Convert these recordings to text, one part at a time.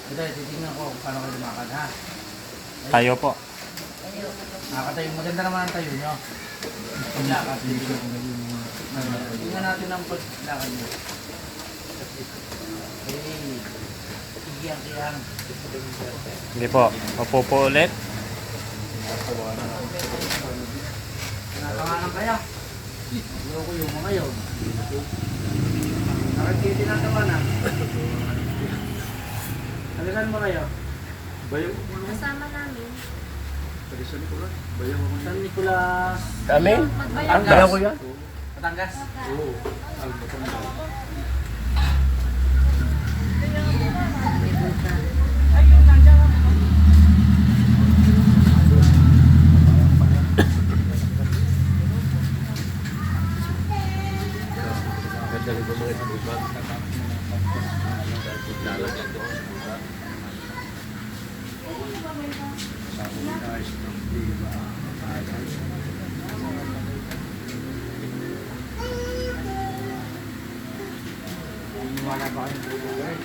Ito, titignan ko kung paano kayo lumakad, ha? Tayo po. Nakakatayo. Maganda naman ang tayo nyo. Paglakad. Tingnan natin ang paglakad nyo. Okay. Iyang-iyang. Hindi po. Opo po ulit. Nakakangan kaya? Ayoko yung mga yun. Nakagkiti na naman, ha? Halikan mo kayo? Bayaw. Kasama namin. Tadi San Nicolas. Bayaw ako San niya. Nicolas. Kami? Magbayad. Ang bayaw ko yan? Batangas. Oo. Ang Batangas. Ganda rin ba mga ibugan? Lalagyan doon sa bugan. Sabi ni Ice Cream, diba? Wala ba kayong bubuhay?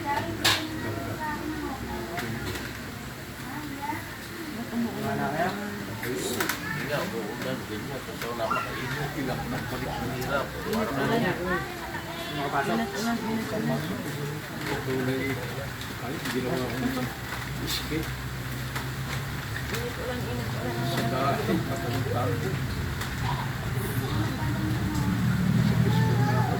Wala kaya? Hindi nga, uulan, ganyan. Kasi wala makainit. Mahirap. Parang Wala niya. Makapasok? Tunay. Ay, ginawa ko ng escape. Sa dahil, patalitan. Sa Facebook na ako.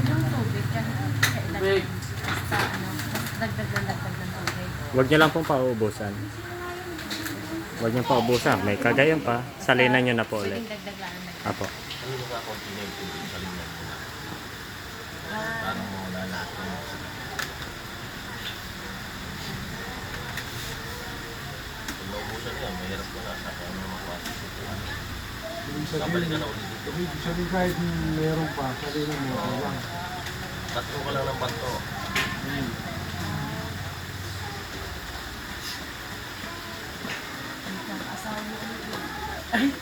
Yung tubig yan. Wait. Basta ano, dagdag ng tubig. Huwag niyo lang pong pauubusan. Huwag niyo pauubusan. May kagayan pa. Salinan niyo na po ulit. Pwedeng dagdag lang. Apo. ano yung continent yung salinan mo na? Ah, Paano mo wala natin? Pag naubusan yan, mahirap ko na. Saka ano mapasok ito. Ibig Kabalik ka sabihin, na ulit dito. ibig sabihin kahit meron pa, sabihin mo, okay lang. Tatlo ka lang ng banto. ang asawa mo ulit.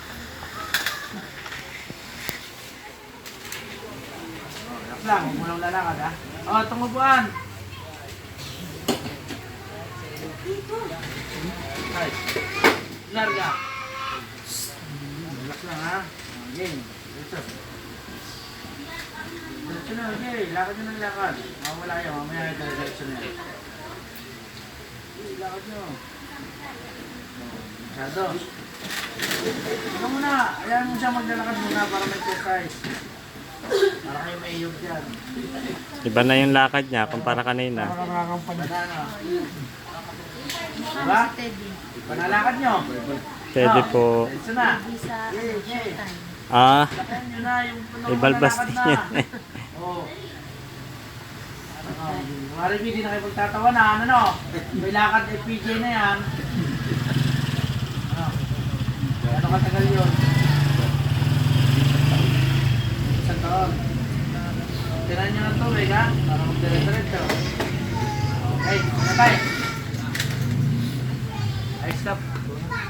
Relax lang. Huwag mo lang lalakad, ha? O, tungubuan. Ay. Larga. Relax lang, ha? Okay. Diretso. Diretso na, okay. Lakad nyo ng lakad. Mawala yan. Mamaya diretso na yan. Okay, lakad nyo. Masyado. Ito muna. Ayan mo siya maglalakad muna para may exercise. Para kayo may iyog dyan. Iba na yung lakad niya kumpara kanina. Nakakampanya. Banana. Kasama si Teddy. Panalakad nyo. Pwede po. Diretso na. Hindi sa showtime. Ah, Lakan nyo na yung punong ibalbas panalakad din yun. Oo. Marami hindi na kayo pagtatawanan, ano? May lakad FPJ na yan. Ano? Ano katagal yun? Isang taon. Tinan nyo ng tubig, ha? Para magdire-diretso.